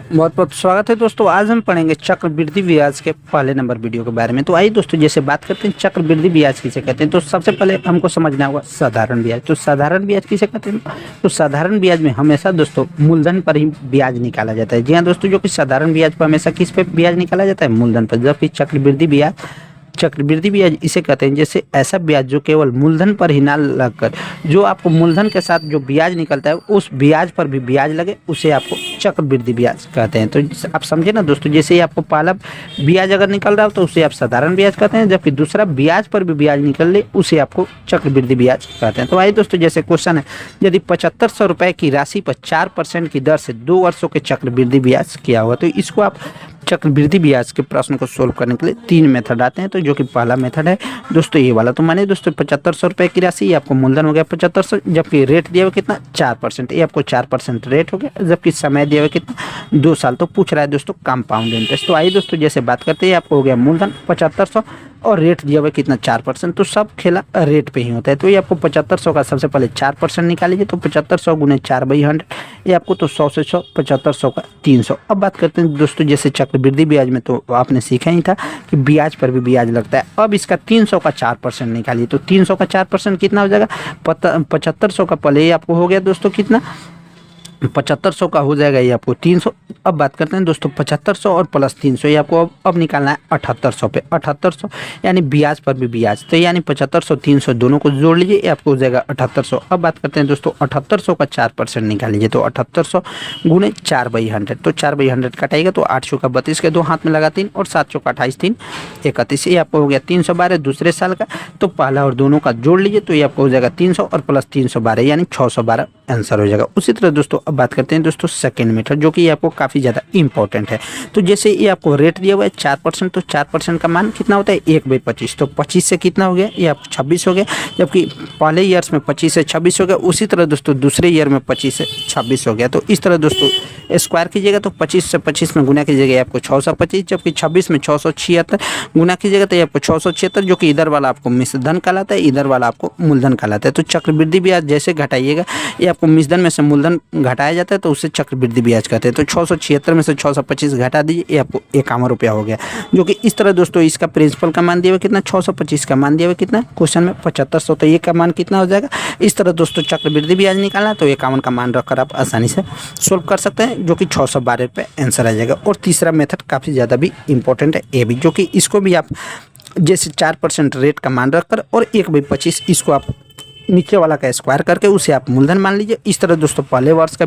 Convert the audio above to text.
बहुत बहुत स्वागत है दोस्तों। आज हम पढ़ेंगे चक्रवृद्धि ब्याज के पहले नंबर वीडियो के बारे में। तो आइए दोस्तों, जैसे बात करते हैं चक्रवृद्धि ब्याज किसे कहते हैं, तो सबसे पहले हमको समझना होगा साधारण ब्याज। तो साधारण ब्याज किसे कहते हैं? तो साधारण ब्याज में हमेशा दोस्तों मूलधन पर ही ब्याज निकाला जाता है। जी हाँ दोस्तों, जो कि साधारण ब्याज पर हमेशा किस पे ब्याज निकाला जाता है? मूलधन पर। जबकि चक्रवृद्धि ब्याज इसे कहते हैं जैसे ऐसा ब्याज जो केवल मूलधन पर ही ना लगकर, जो आपको मूलधन के साथ जो ब्याज निकलता है उस ब्याज पर भी ब्याज लगे, उसे आपको चक्रवृद्धि ब्याज कहते हैं। तो आप समझे ना दोस्तों, जैसे ही आपको पहला ब्याज अगर निकल रहा हो तो उसे आप साधारण ब्याज कहते हैं, जबकि दूसरा ब्याज पर भी ब्याज निकल ले उसे आपको चक्रवृद्धि ब्याज कहते हैं। तो आइए दोस्तों, जैसे क्वेश्चन है, यदि 7500 रुपए की राशि पर 4% की दर से 2 वर्षों के चक्रवृद्धि ब्याज किया हुआ, तो इसको आप चक्रवृद्धि ब्याज के प्रश्न को सोल्व करने के लिए 3 मेथड आते हैं। तो जो कि पहला मेथड है दोस्तों ये वाला। तो मानिए दोस्तों 7500 रुपए की राशि, ये आपको मूलधन हो गया 7500, जबकि रेट दिया हुआ कितना 4%, ये आपको 4% रेट हो गया, जबकि समय दिया हुआ कितना 2 साल। तो पूछ रहा है दोस्तों कंपाउंड इंटरेस्ट। तो आइए दोस्तों, जैसे बात करते हैं, आपको हो गया मूलधन 7500 और रेट दिया हुआ कितना 4%। तो सब खेला रेट पे ही होता है। तो ये आपको 7500 का सबसे पहले 4% निकाल लीजिए। तो 7500 गुने 4/100, ये आपको तो 100 से 100, 7500 का 300। अब बात करते हैं दोस्तों, जैसे चक्रवृद्धि ब्याज में तो आपने सीखा ही था कि ब्याज पर भी ब्याज लगता है। अब इसका 300 का 4% निकालिए। तो 300 का 4% कितना हो जाएगा? 7500 का पहले ही आपको हो गया दोस्तों कितना 7500 का हो जाएगा, ये आपको 300। अब बात करते हैं दोस्तों 7500 और प्लस 300, ये आपको अब निकालना है 7800 पे। 7800 यानी ब्याज पर भी ब्याज, तो यानी 7500 300 दोनों को जोड़ लीजिए, ये आपको हो जाएगा 7800। अब बात करते हैं दोस्तों 7800 का 4% निकाल लीजिए। तो 7800 गुने 4/100, तो 4/100 कटाएगा तो 8 चौका 32 के 2 हाथ में लगा 3 और 7 चौका 28 3 31, ये आपको हो गया 312 दूसरे साल का। तो पहला और दोनों का जोड़ लीजिए, तो ये आपको हो जाएगा 300 और प्लस 312 यानी 612 आंसर हो जाएगा। उसी तरह दोस्तों अब बात करते हैं दोस्तों सेकंड मेथड, जो कि आपको काफ़ी ज़्यादा इंपॉर्टेंट है। तो जैसे ये आपको रेट दिया हुआ है 4%, तो 4% का मान कितना होता है 1/25। तो 25 से कितना हो गया? ये आपको 26 हो गया, जबकि पहले ईयर्स में 25 से 26 हो गया। उसी तरह दोस्तों दूसरे ईयर में 25 से 26 हो गया। तो इस तरह दोस्तों स्क्वायर कीजिएगा, तो 25 से 25 में गुना कीजिएगा, आपको 625, जबकि 26 में 676 गुना कीजिएगा तो ये आपको 676, जो कि इधर वाला आपको मिश्रधन कहलाता है, इधर वाला आपको मूलधन कहलाता है। तो चक्रवृद्धि ब्याज जैसे घटाइएगा, ये आपको मिश्रधन में से मूलधन घटाया जाता है, तो उससे चक्रवृद्धि ब्याज कहते हैं। तो 676 में से 625 घटा दीजिए, ये आपको 51 रुपया हो गया। जो कि इस तरह दोस्तों इसका प्रिंसिपल का मान दिया हुआ कितना 625 का मान दिया हुआ कितना क्वेश्चन में 7500, तो ये का मान कितना हो जाएगा। इस तरह दोस्तों चक्रवृद्धि ब्याज निकालना, तो 51 का मान रखकर आप आसानी से सोल्व कर सकते हैं, जो कि 612 पे आंसर आ जाएगा। और तीसरा मेथड काफ़ी ज़्यादा भी इंपॉर्टेंट है ये भी, जो कि इसको भी आप जैसे 4% रेट का मान रखकर और 1/25 इसको आप नीचे वाला का स्क्वायर करके उसे आप मूलधन मान लीजिए। इस तरह दोस्तों पहले वर्ष का